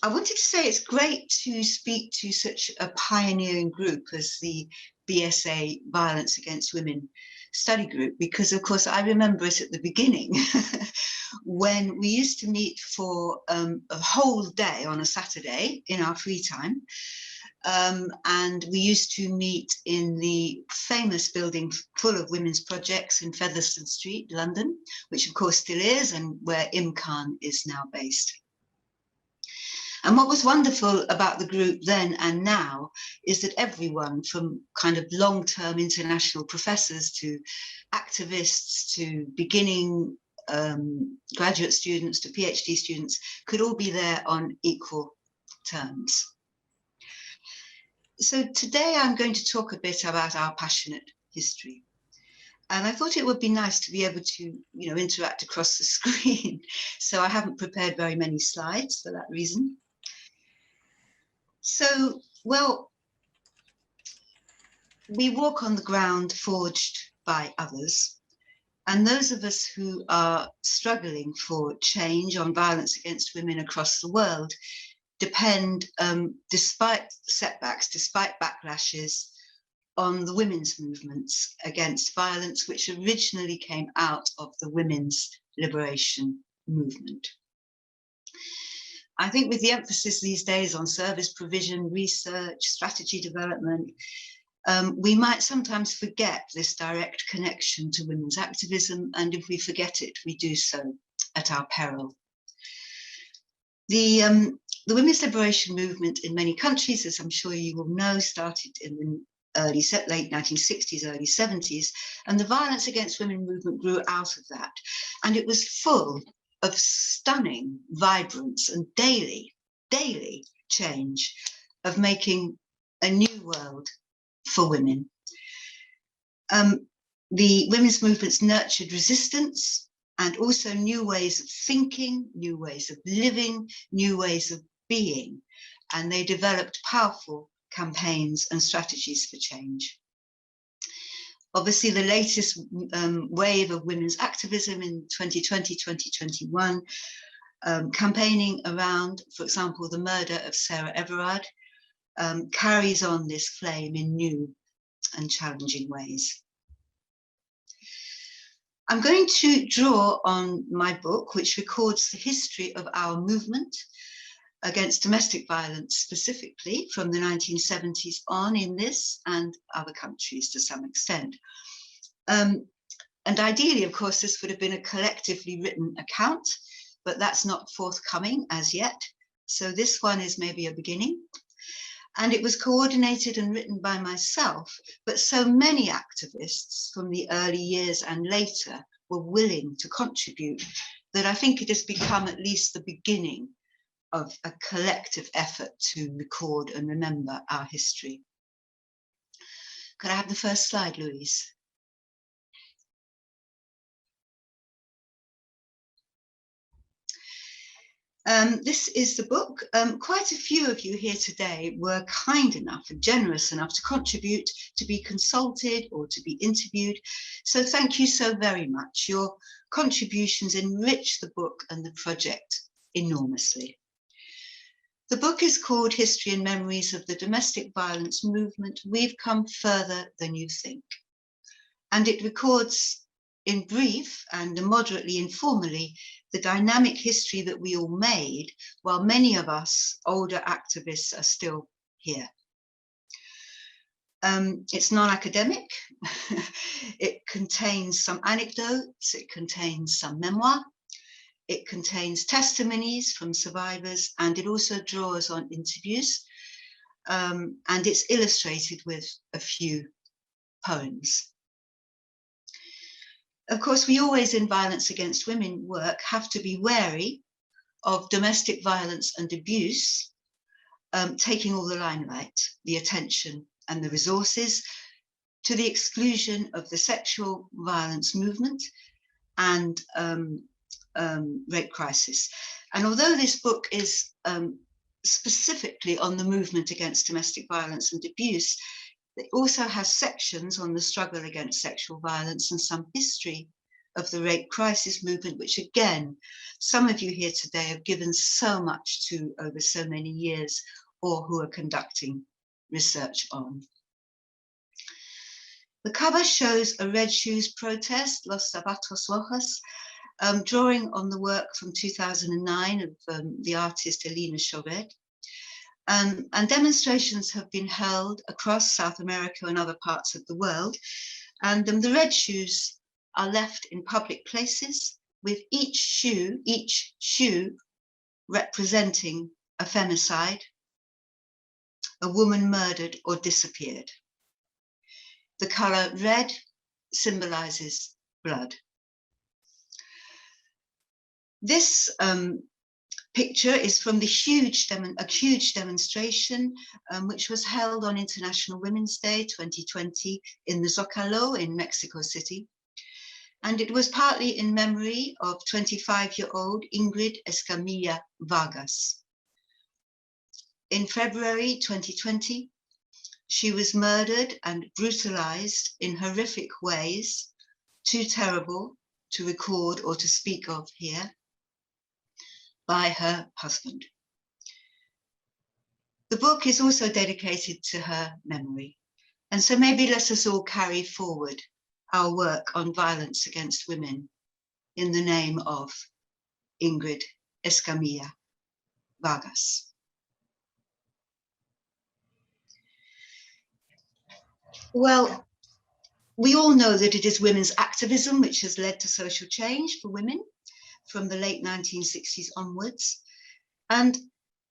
I wanted to say it's great to speak to such a pioneering group as the BSA Violence Against Women study group, because of course I remember it at the beginning when we used to meet for a whole day on a Saturday in our free time. And we used to meet in the famous building full of women's projects in Featherstone Street, London, which of course still is, and where IMCAN is now based. And what was wonderful about the group then and now is that everyone, from kind of long-term international professors to activists to beginning graduate students to PhD students, could all be there on equal terms. So today I'm going to talk a bit about our passionate history. And I thought it would be nice to be able to, interact across the screen. So I haven't prepared very many slides for that reason. So, well, we walk on the ground forged by others. And those of us who are struggling for change on violence against women across the world depend, despite setbacks, despite backlashes, on the women's movements against violence, which originally came out of the women's liberation movement. I think with the emphasis these days on service provision, research, strategy development, we might sometimes forget this direct connection to women's activism, and if we forget it, we do so at our peril. The women's liberation movement in many countries, as I'm sure you will know, started in the late 1960s, early 70s, and the violence against women movement grew out of that. And it was full of stunning vibrance and daily change of making a new world for women. The women's movements nurtured resistance and also new ways of thinking, new ways of living, new ways of being, and they developed powerful campaigns and strategies for change. Obviously, the latest wave of women's activism in 2020, 2021, campaigning around, for example, the murder of Sarah Everard, carries on this flame in new and challenging ways. I'm going to draw on my book, which records the history of our movement against domestic violence, specifically from the 1970s on in this and other countries to some extent. And ideally, of course, this would have been a collectively written account, but that's not forthcoming as yet. So this one is maybe a beginning. And it was coordinated and written by myself, but so many activists from the early years and later were willing to contribute that I think it has become at least the beginning of a collective effort to record and remember our history. Could I have the first slide, Louise? This is the book. Quite a few of you here today were kind enough and generous enough to contribute, to be consulted or to be interviewed. So thank you so very much. Your contributions enrich the book and the project enormously. The book is called History and Memories of the Domestic Violence Movement. We've come further than you think. And it records in brief and moderately informally the dynamic history that we all made while many of us older activists are still here. It's non-academic. It contains some anecdotes, it contains some memoir, it contains testimonies from survivors, and it also draws on interviews, and it's illustrated with a few poems. Of course, we always in violence against women work have to be wary of domestic violence and abuse taking all the limelight, the attention and the resources, to the exclusion of the sexual violence movement and rape crisis. And although this book is specifically on the movement against domestic violence and abuse, it also has sections on the struggle against sexual violence and some history of the rape crisis movement, which again, some of you here today have given so much to over so many years, or who are conducting research on. The cover shows a Red Shoes protest, Los Zapatos Rojos, drawing on the work from 2009 of the artist Elena Chauvet. And demonstrations have been held across South America and other parts of the world. And the red shoes are left in public places, with each shoe representing a femicide, a woman murdered or disappeared. The color red symbolizes blood. This picture is from the huge demonstration which was held on International Women's Day 2020 in the Zócalo in Mexico City. And it was partly in memory of 25-year-old Ingrid Escamilla Vargas. In February 2020, she was murdered and brutalized in horrific ways, too terrible to record or to speak of here, by her husband. The book is also dedicated to her memory. And so maybe let us all carry forward our work on violence against women in the name of Ingrid Escamilla Vargas. Well, we all know that it is women's activism which has led to social change for women from the late 1960s onwards. And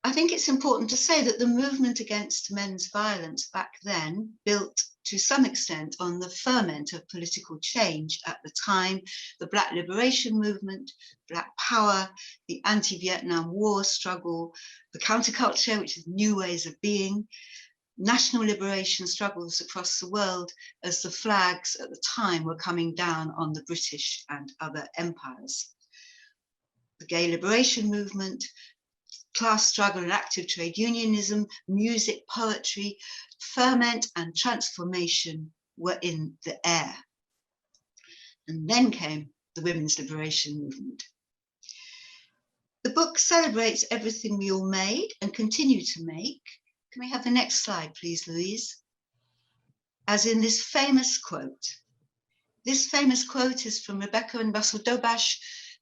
I think it's important to say that the movement against men's violence back then built to some extent on the ferment of political change at the time, the Black liberation movement, Black power, the anti-Vietnam War struggle, the counterculture, which is new ways of being, national liberation struggles across the world as the flags at the time were coming down on the British and other empires. The gay liberation movement, class struggle and active trade unionism, music, poetry, ferment and transformation were in the air. And then came the women's liberation movement. The book celebrates everything we all made and continue to make. Can we have the next slide, please, Louise? As in this famous quote. This famous quote is from Rebecca and Russell Dobash,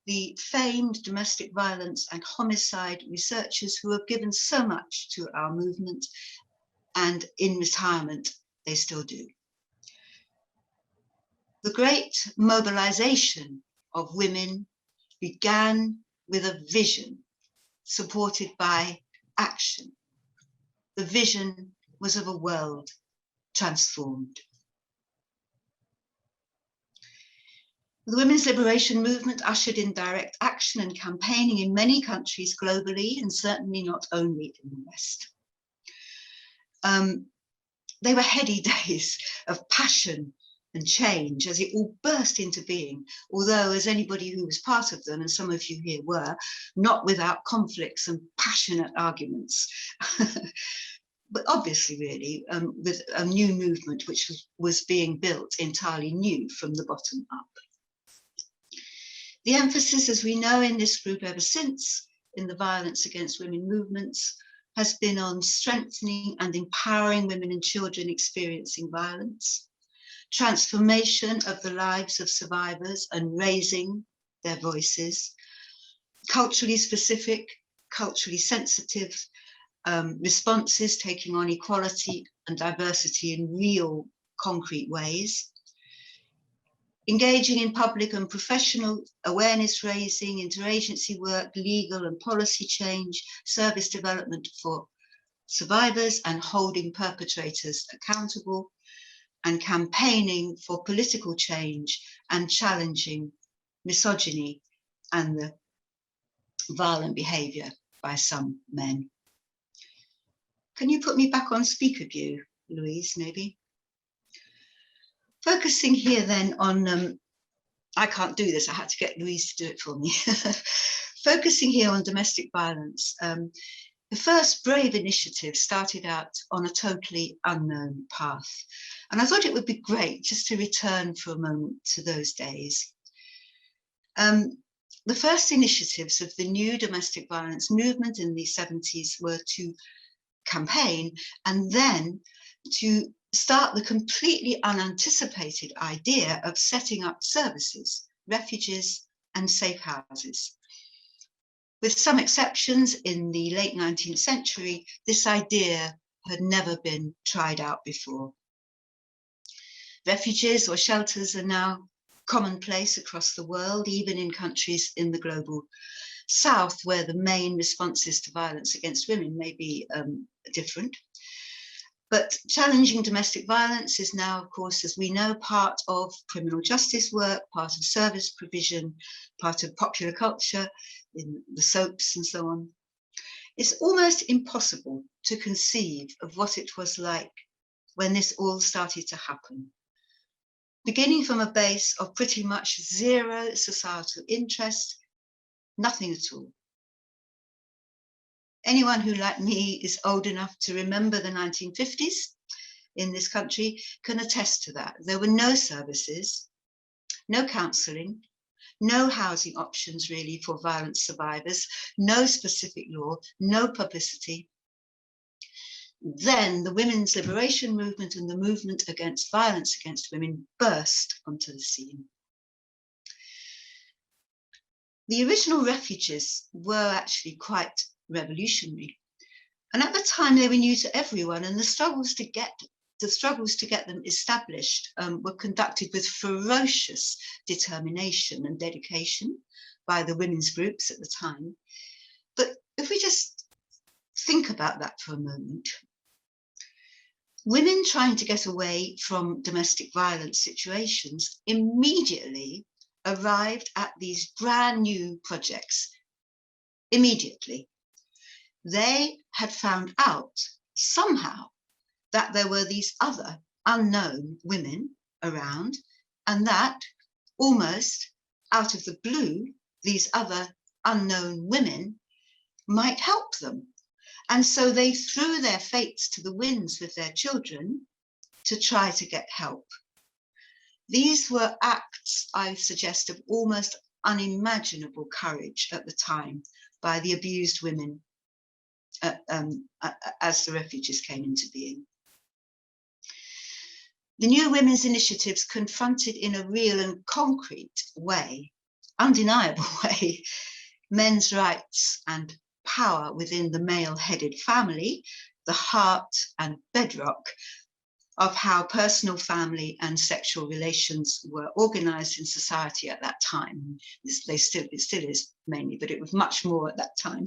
the famed domestic violence and homicide researchers who have given so much to our movement, and in retirement, they still do. The great mobilization of women began with a vision supported by action. The vision was of a world transformed. The women's liberation movement ushered in direct action and campaigning in many countries globally, and certainly not only in the West. They were heady days of passion and change as it all burst into being, although as anybody who was part of them, and some of you here were, not without conflicts and passionate arguments. But obviously, really, with a new movement which was being built entirely new from the bottom up. The emphasis, as we know in this group ever since, in the violence against women movements, has been on strengthening and empowering women and children experiencing violence, transformation of the lives of survivors and raising their voices, culturally specific, culturally sensitive responses taking on equality and diversity in real, concrete ways, engaging in public and professional awareness raising, interagency work, legal and policy change, service development for survivors and holding perpetrators accountable, and campaigning for political change and challenging misogyny and the violent behavior by some men. Can you put me back on speaker view, Louise, maybe? Focusing here then on, I can't do this, I had to get Louise to do it for me. Focusing here on domestic violence. The first brave initiative started out on a totally unknown path. And I thought it would be great just to return for a moment to those days. The first initiatives of the new domestic violence movement in the 70s were to campaign and then to start the completely unanticipated idea of setting up services, refuges, and safe houses. With some exceptions, in the late 19th century, this idea had never been tried out before. Refuges or shelters are now commonplace across the world, even in countries in the global south, where the main responses to violence against women may be different. But challenging domestic violence is now, of course, as we know, part of criminal justice work, part of service provision, part of popular culture, in the soaps and so on. It's almost impossible to conceive of what it was like when this all started to happen. Beginning from a base of pretty much zero societal interest, nothing at all. Anyone who, like me, is old enough to remember the 1950s in this country can attest to that. There were no services, no counselling, no housing options really for violence survivors, no specific law, no publicity. Then the women's liberation movement and the movement against violence against women burst onto the scene. The original refuges were actually quite revolutionary. And at the time they were new to everyone, and the struggles to get them established were conducted with ferocious determination and dedication by the women's groups at the time. But if we just think about that for a moment, women trying to get away from domestic violence situations immediately arrived at these brand new projects. Immediately. They had found out somehow that there were these other unknown women around, and that almost out of the blue, these other unknown women might help them. And so they threw their fates to the winds with their children to try to get help. These were acts, I suggest, of almost unimaginable courage at the time by the abused women as the refuges came into being. The new women's initiatives confronted in a real and concrete way, undeniable way, men's rights and power within the male-headed family, the heart and bedrock of how personal, family and sexual relations were organized in society at that time. It still is mainly, but it was much more at that time.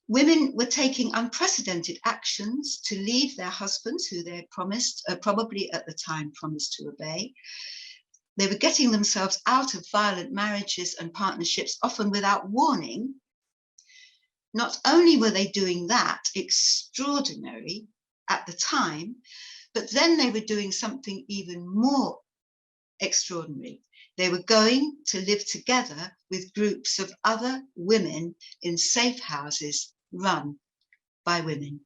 Women were taking unprecedented actions to leave their husbands, who they had promised, probably at the time promised to obey. They were getting themselves out of violent marriages and partnerships, often without warning. Not only were they doing that, extraordinary at the time, but then they were doing something even more extraordinary. They were going to live together with groups of other women in safe houses run by women.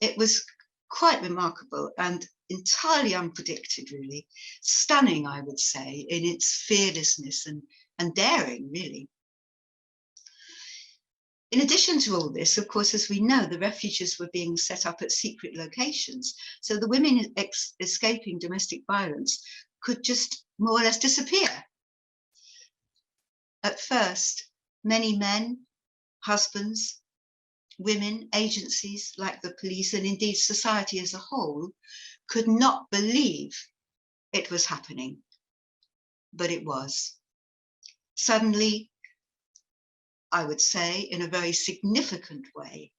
It was quite remarkable and entirely unpredicted, really. Stunning, I would say, in its fearlessness and daring, really. In addition to all this, of course, as we know, the refuges were being set up at secret locations. So the women escaping domestic violence could just more or less disappear. At first, many men, husbands, women, agencies like the police, and indeed society as a whole, could not believe it was happening. But it was. Suddenly, I would say, in a very significant way,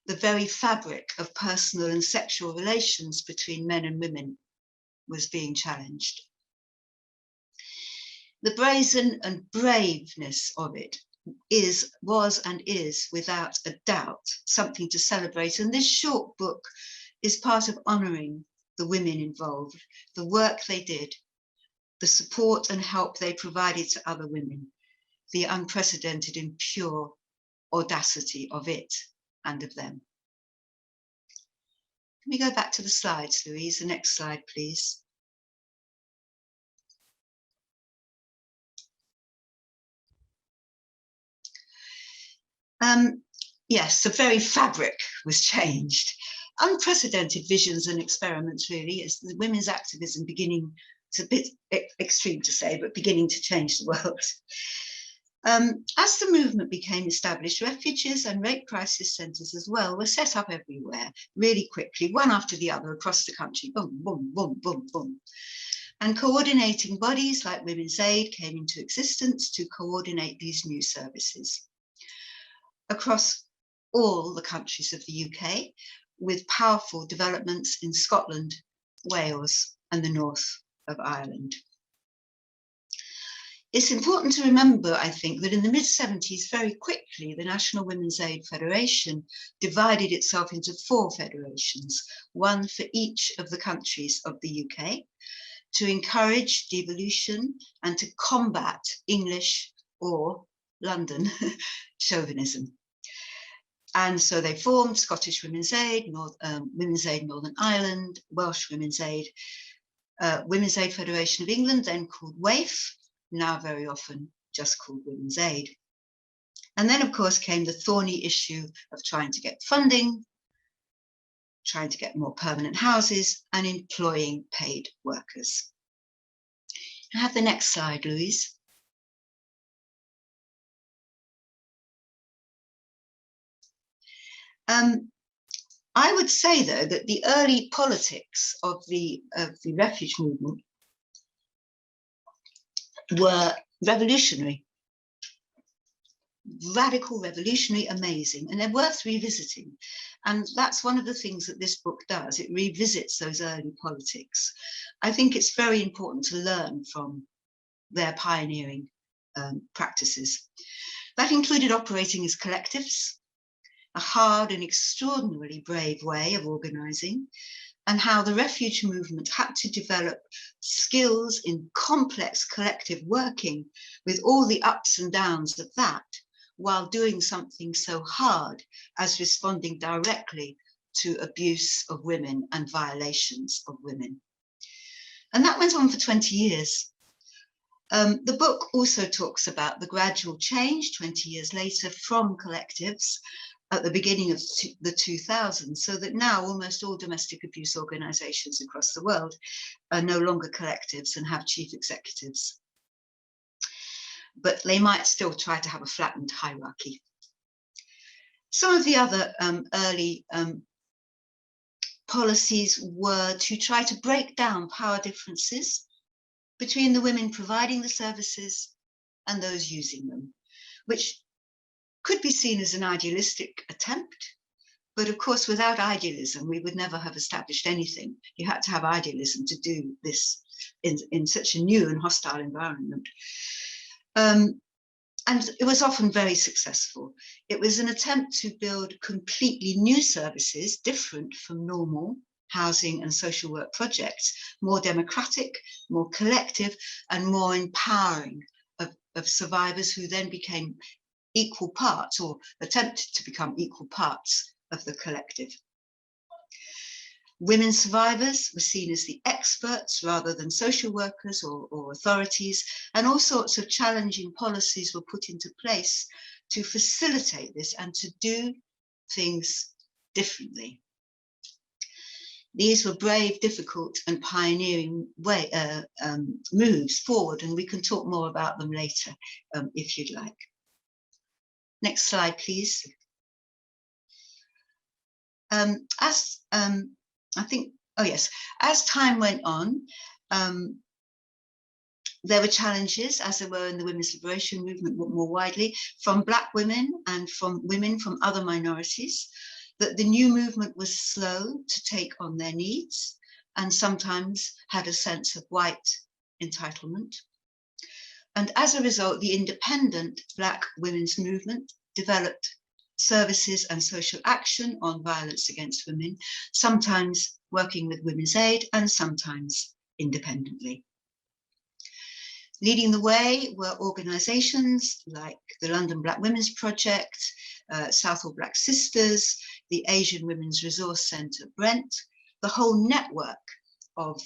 the very fabric of personal and sexual relations between men and women was being challenged. The brazen and braveness of it was and is without a doubt something to celebrate. And this short book is part of honouring the women involved, the work they did, the support and help they provided to other women, the unprecedented and pure audacity of it and of them. Can we go back to the slides, Louise? The next slide, please. Yes, the very fabric was changed. Unprecedented visions and experiments, really, as the women's activism beginning, it's a bit extreme to say, but beginning to change the world. As the movement became established, refuges and rape crisis centres as well were set up everywhere, really quickly, one after the other across the country, boom, boom, boom, boom, boom. And coordinating bodies like Women's Aid came into existence to coordinate these new services across all the countries of the UK, with powerful developments in Scotland, Wales, and the north of Ireland. It's important to remember, I think, that in the mid-70s, very quickly, the National Women's Aid Federation divided itself into 4 federations, one for each of the countries of the UK, to encourage devolution and to combat English or London chauvinism. And so they formed Scottish Women's Aid, Women's Aid Northern Ireland, Welsh Women's Aid Federation of England, then called WAIF, now very often just called Women's Aid. And then, of course, came the thorny issue of trying to get funding, trying to get more permanent houses, and employing paid workers. I have the next slide, Louise. I would say, though, that the early politics of the refuge movement were revolutionary, radical, revolutionary, amazing, and they're worth revisiting. And that's one of the things that this book does. It revisits those early politics. I think it's very important to learn from their pioneering practices. That included operating as collectives, a hard and extraordinarily brave way of organising, and how the refuge movement had to develop skills in complex collective working with all the ups and downs of that, while doing something so hard as responding directly to abuse of women and violations of women. And that went on for 20 years. The book also talks about the gradual change 20 years later from collectives at the beginning of the 2000s, so that now almost all domestic abuse organisations across the world are no longer collectives and have chief executives. But they might still try to have a flattened hierarchy. Some of the other early policies were to try to break down power differences between the women providing the services and those using them, which could be seen as an idealistic attempt, but of course, without idealism, we would never have established anything. You had to have idealism to do this in such a new and hostile environment. And it was often very successful. It was an attempt to build completely new services, different from normal housing and social work projects, more democratic, more collective, and more empowering of survivors who then became equal parts, or attempted to become equal parts of the collective. Women survivors were seen as the experts rather than social workers or authorities, and all sorts of challenging policies were put into place to facilitate this and to do things differently. These were brave, difficult, and pioneering moves forward, and we can talk more about them later if you'd like. Next slide, please. As time went on, there were challenges, as there were in the women's liberation movement more widely, from Black women and from women from other minorities, that the new movement was slow to take on their needs and sometimes had a sense of white entitlement. And as a result, the independent Black women's movement developed services and social action on violence against women, sometimes working with Women's Aid and sometimes independently. Leading the way were organisations like the London Black Women's Project, Southall Black Sisters, the Asian Women's Resource Centre Brent, the whole network of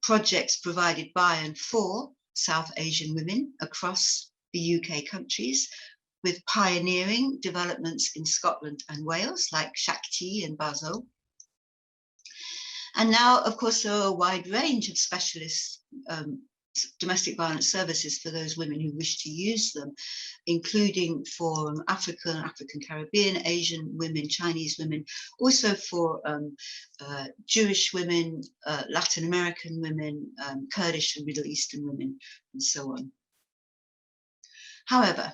projects provided by and for South Asian women across the UK countries, with pioneering developments in Scotland and Wales, like Shakti and Basel. And now, of course, there are a wide range of specialist domestic violence services for those women who wish to use them, including for African Caribbean, Asian women, Chinese women, also for Jewish women, Latin American women, Kurdish and Middle Eastern women, and so on. However,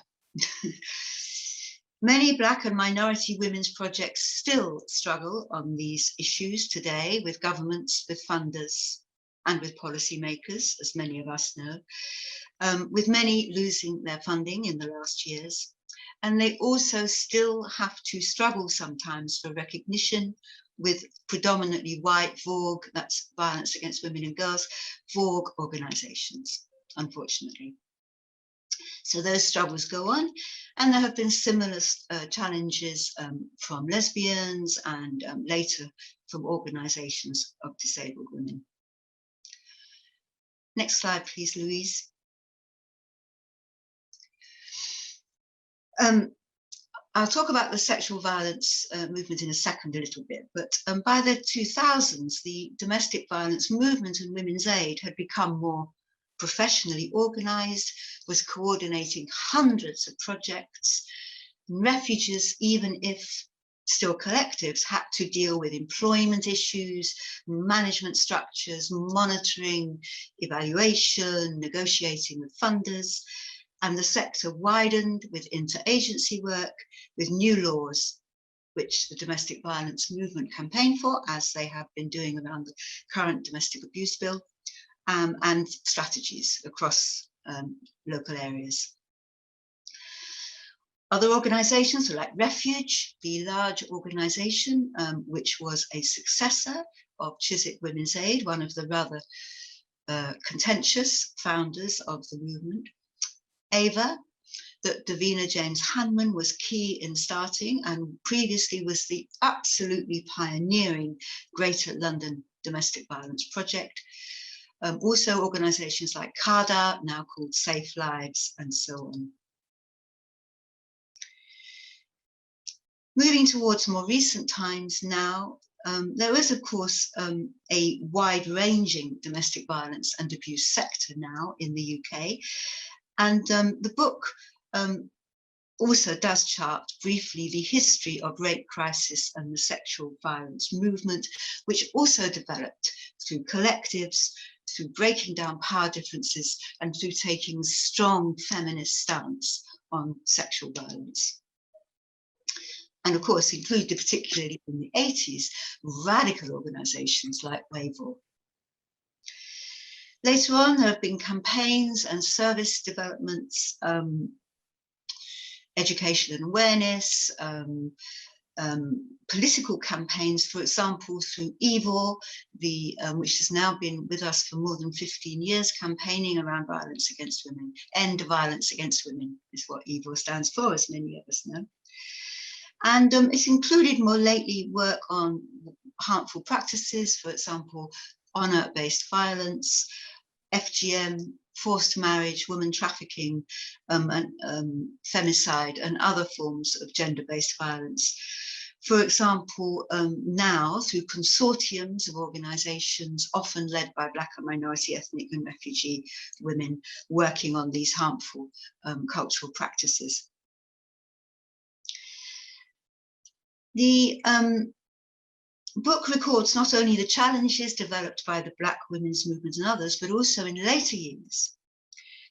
many Black and minority women's projects still struggle on these issues today with governments, with funders, and with policymakers, as many of us know, with many losing their funding in the last years. And they also still have to struggle sometimes for recognition with predominantly white VAW, that's violence against women and girls, VAW organizations, unfortunately. So those struggles go on, and there have been similar challenges from lesbians and later from organizations of disabled women. Next slide, please, Louise. I'll talk about the sexual violence movement in a second a little bit, but by the 2000s, the domestic violence movement and women's aid had become more professionally organized, was coordinating hundreds of projects. Refugees, even if still collectives, had to deal with employment issues, management structures, monitoring, evaluation, negotiating with funders, and the sector widened with interagency work, with new laws, which the domestic violence movement campaigned for, as they have been doing around the current domestic abuse bill, and strategies across local areas. Other organizations like Refuge, the large organization, which was a successor of Chiswick Women's Aid, one of the rather contentious founders of the movement. EVAW, that Davina James Hanman was key in starting, and previously was the absolutely pioneering Greater London Domestic Violence Project. Also organizations like CADA, now called Safe Lives, and so on. Moving towards more recent times now, there is, of course, a wide-ranging domestic violence and abuse sector now in the UK. And the book also does chart briefly the history of rape crisis and the sexual violence movement, which also developed through collectives, through breaking down power differences, and through taking a strong feminist stance on sexual violence. And of course, included particularly in the 80s, radical organizations like EVAW. Later on, there have been campaigns and service developments, education and awareness, political campaigns, for example, through EVAW, which has now been with us for more than 15 years, campaigning around violence against women. End Violence Against Women is what EVAW stands for, as many of us know. And it's included more lately work on harmful practices, for example, honour-based violence, FGM, forced marriage, woman trafficking, and femicide, and other forms of gender-based violence. For example, now through consortiums of organisations, often led by Black and minority ethnic and refugee women, working on these harmful cultural practices. The book records not only the challenges developed by the Black women's movement and others, but also in later years,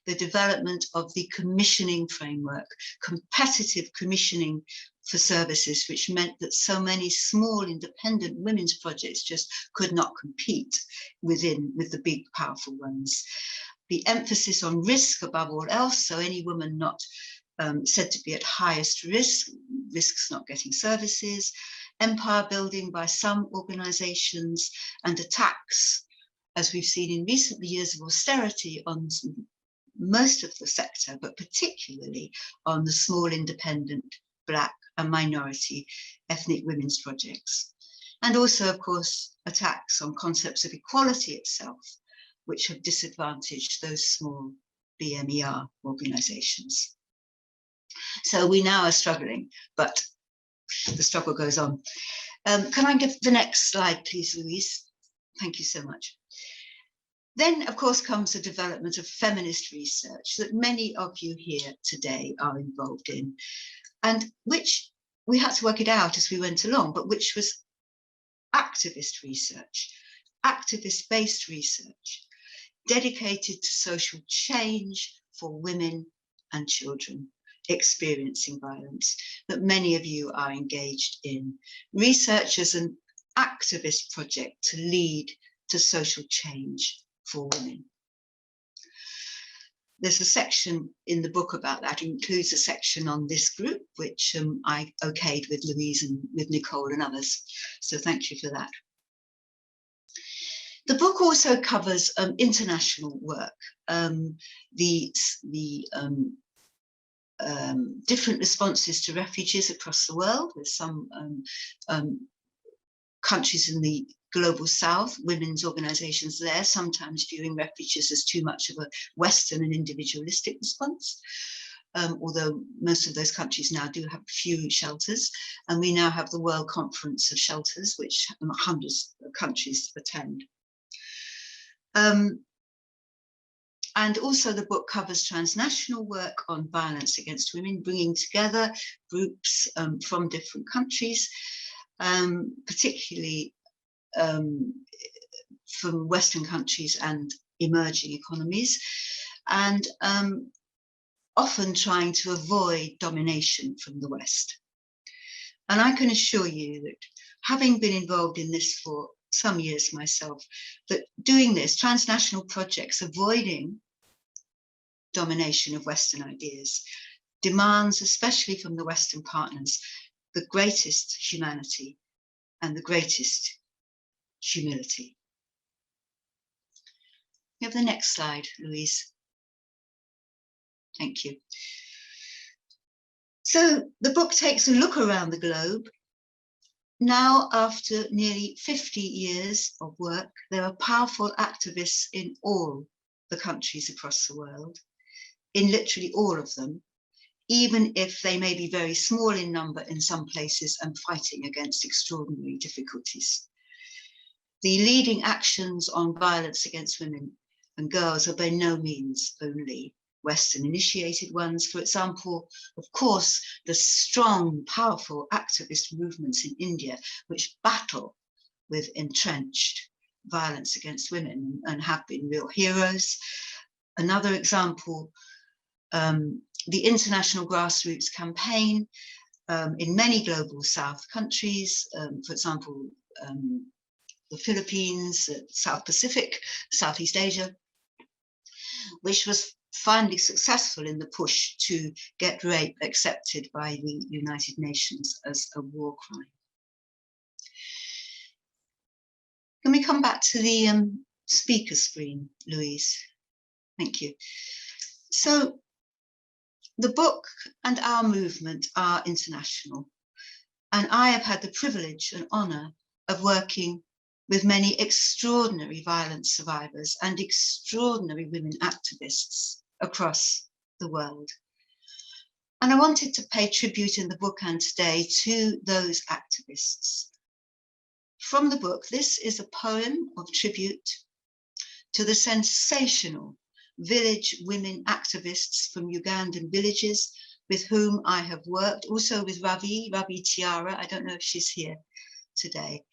the development of the commissioning framework, competitive commissioning for services, which meant that so many small independent women's projects just could not compete with the big powerful ones. The emphasis on risk above all else, so any woman not said to be at highest risk, risks not getting services, empire building by some organizations, and attacks, as we've seen in recent years of austerity, on most of the sector, but particularly on the small independent Black and minority ethnic women's projects. And also, of course, attacks on concepts of equality itself, which have disadvantaged those small BMER organizations. So we now are struggling, but the struggle goes on. Can I give the next slide, please, Louise? Thank you so much. Then, of course, comes the development of feminist research that many of you here today are involved in, and which we had to work it out as we went along, but which was activist research, activist-based research, dedicated to social change for women and children experiencing violence, that many of you are engaged in. Research as an activist project to lead to social change for women. There's a section in the book about that. It includes a section on this group, which I okayed with Louise and with Nicole and others. So thank you for that. The book also covers international work, different responses to refugees across the world, with some countries in the global south, women's organizations there, sometimes viewing refugees as too much of a Western and individualistic response, although most of those countries now do have few shelters. And we now have the World Conference of Shelters, which hundreds of countries attend. And also the book covers transnational work on violence against women, bringing together groups from different countries, particularly from Western countries and emerging economies, and often trying to avoid domination from the West. And I can assure you that, having been involved in this for some years myself, that doing this, transnational projects, avoiding domination of Western ideas, demands, especially from the Western partners, the greatest humanity and the greatest humility. You have the next slide, Louise. Thank you. So the book takes a look around the globe. Now, after nearly 50 years of work, there are powerful activists in all the countries across the world, in literally all of them, even if they may be very small in number in some places and fighting against extraordinary difficulties. The leading actions on violence against women and girls are by no means only Western initiated ones. For example, of course, the strong, powerful activist movements in India, which battle with entrenched violence against women and have been real heroes. Another example, the international grassroots campaign in many global South countries, for example, the Philippines, South Pacific, Southeast Asia, which was finally successful in the push to get rape accepted by the United Nations as a war crime. Can we come back to the speaker screen, Louise? Thank you. So the book and our movement are international, and I have had the privilege and honour of working with many extraordinary violence survivors and extraordinary women activists across the world. And I wanted to pay tribute in the book and today to those activists. From the book, this is a poem of tribute to the sensational village women activists from Ugandan villages with whom I have worked, also with Ravi Tiara. I don't know if she's here today.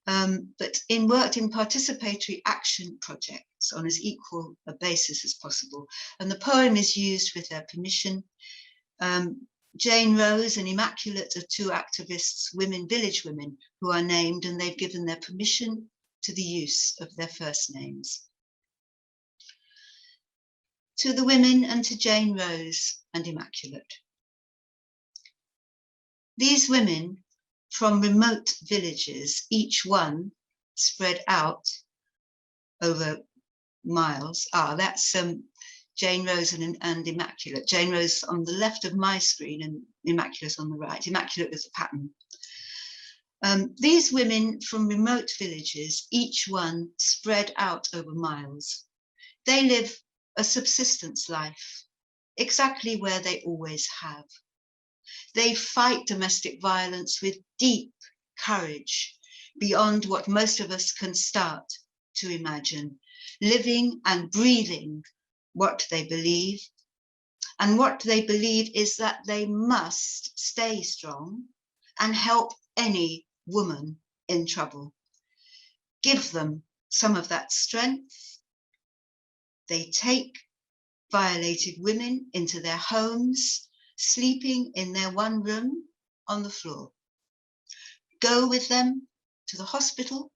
But worked in participatory action projects on as equal a basis as possible. And the poem is used with their permission. Jane Rose and Immaculate are two activists, village women, who are named, and they've given their permission to the use of their first names. To the women and to Jane Rose and Immaculate. These women from remote villages, each one spread out over miles. That's Jane Rose and Immaculate. Jane Rose on the left of my screen and Immaculate on the right. Immaculate is a pattern. These women from remote villages, each one spread out over miles. They live a subsistence life exactly where they always have. They fight domestic violence with deep courage, beyond what most of us can start to imagine, living and breathing what they believe. And what they believe is that they must stay strong and help any woman in trouble. Give them some of that strength. They take violated women into their homes, sleeping in their one room on the floor. Go with them to the hospital,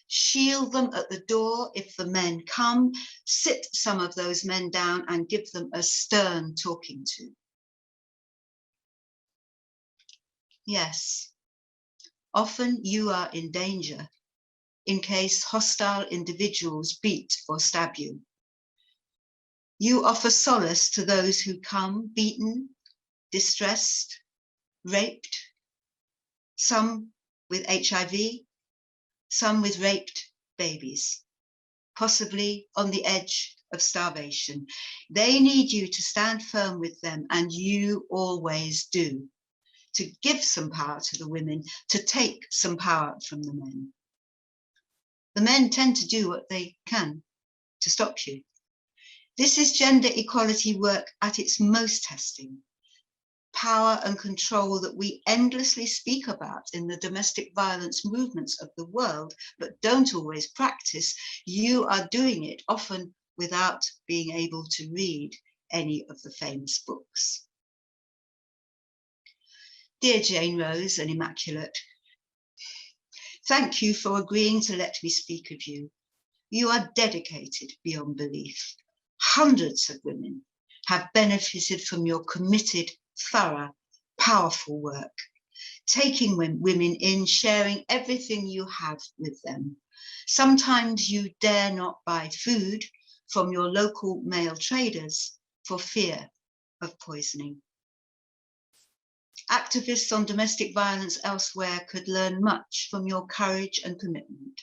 shield them at the door if the men come, sit some of those men down and give them a stern talking to. Yes, often you are in danger in case hostile individuals beat or stab you. You offer solace to those who come beaten, distressed, raped, some with HIV, some with raped babies, possibly on the edge of starvation. They need you to stand firm with them, and you always do, to give some power to the women, to take some power from the men. The men tend to do what they can to stop you. This is gender equality work at its most testing. Power and control that we endlessly speak about in the domestic violence movements of the world, but don't always practice. You are doing it, often without being able to read any of the famous books. Dear Jane Rose and Immaculate, thank you for agreeing to let me speak of you. You are dedicated beyond belief. Hundreds of women have benefited from your committed, thorough, powerful work, taking women in, sharing everything you have with them. Sometimes you dare not buy food from your local male traders for fear of poisoning. Activists on domestic violence elsewhere could learn much from your courage and commitment.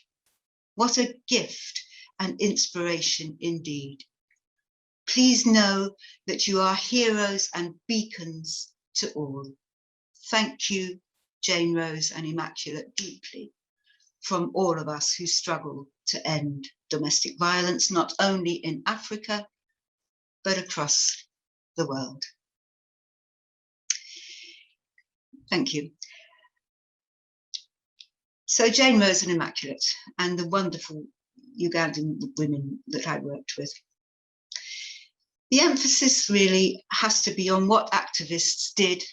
What a gift and inspiration indeed. Please know that you are heroes and beacons to all. Thank you, Jane Rose and Immaculate, deeply, from all of us who struggle to end domestic violence, not only in Africa, but across the world. Thank you. So Jane Rose and Immaculate, and the wonderful Ugandan women that I worked with. The emphasis really has to be on what activists did,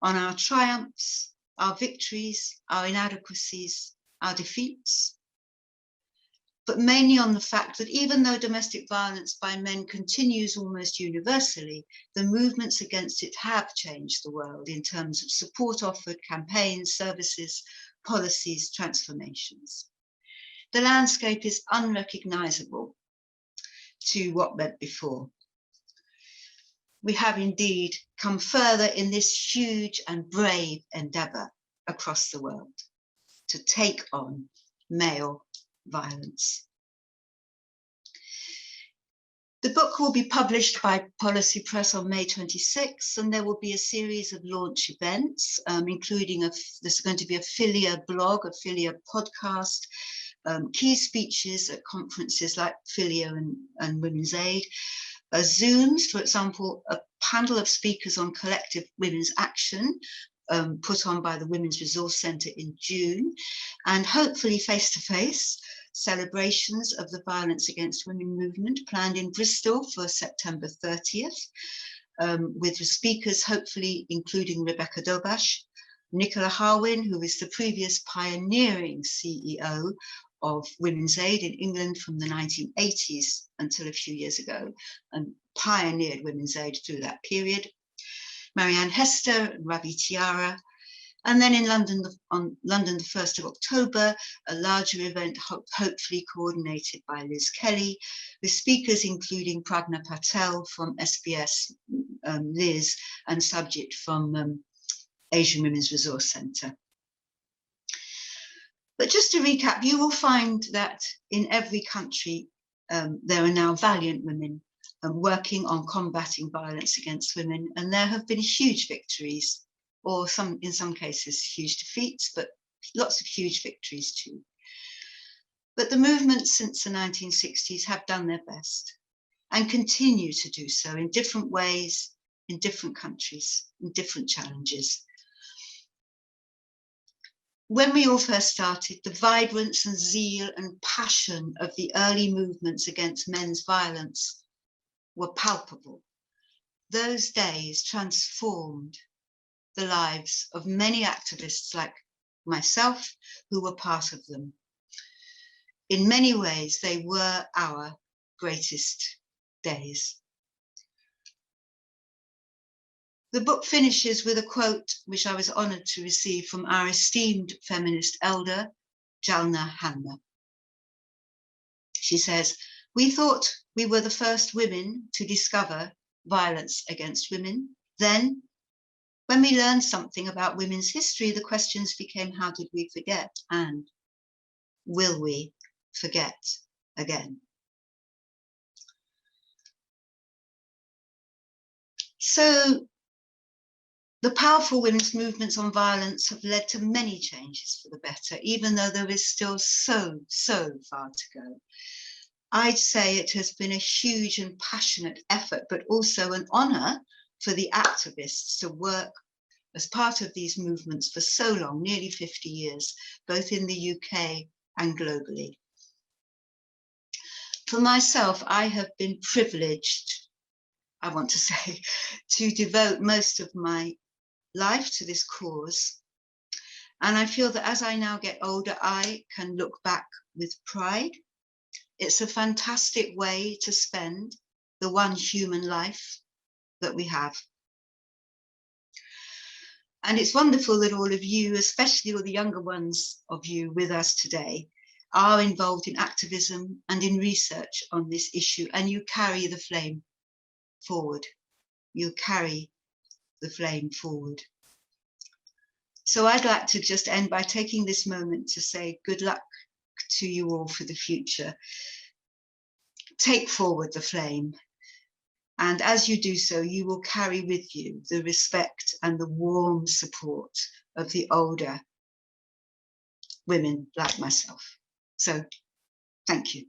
on our triumphs, our victories, our inadequacies, our defeats, but mainly on the fact that even though domestic violence by men continues almost universally, the movements against it have changed the world in terms of support offered, campaigns, services, policies, transformations. The landscape is unrecognizable to what went before. We have indeed come further in this huge and brave endeavour across the world to take on male violence. The book will be published by Policy Press on May 26th, and there will be a series of launch events, including there's going to be a Philia blog, a Philia podcast, key speeches at conferences like Philia and Women's Aid, Zooms, for example, a panel of speakers on collective women's action put on by the Women's Resource Centre in June, and hopefully face-to-face celebrations of the Violence Against Women movement planned in Bristol for September 30th, with the speakers hopefully including Rebecca Dobash, Nicola Harwin, who is the previous pioneering CEO of Women's Aid in England from the 1980s until a few years ago, and pioneered Women's Aid through that period. Marianne Hester and Ravi Tiara. And then in London, on London the 1st of October, a larger event hopefully coordinated by Liz Kelly, with speakers including Pragna Patel from SBS, Liz, and Subjit from Asian Women's Resource Centre. But just to recap, you will find that in every country, there are now valiant women working on combating violence against women. And there have been huge victories, or in some cases, huge defeats, but lots of huge victories too. But the movements since the 1960s have done their best and continue to do so in different ways, in different countries, in different challenges. When we all first started, the vibrance and zeal and passion of the early movements against men's violence were palpable. Those days transformed the lives of many activists like myself who were part of them. In many ways, they were our greatest days. The book finishes with a quote which I was honoured to receive from our esteemed feminist elder, Jalna Hanna. She says, "We thought we were the first women to discover violence against women. Then, when we learned something about women's history, the questions became, how did we forget? And will we forget again?" So, the powerful women's movements on violence have led to many changes for the better, even though there is still so far to go. I'd say it has been a huge and passionate effort, but also an honour for the activists to work as part of these movements for so long, nearly 50 years, both in the UK and globally. For myself, I have been privileged, I want to say, to devote most of my life to this cause. And I feel that as I now get older, I can look back with pride. It's a fantastic way to spend the one human life that we have. And it's wonderful that all of you, especially all the younger ones of you with us today, are involved in activism and in research on this issue, and you carry the flame forward. You carry the flame forward. So I'd like to just end by taking this moment to say good luck to you all for the future. Take forward the flame. And as you do so, you will carry with you the respect and the warm support of the older women like myself. So thank you.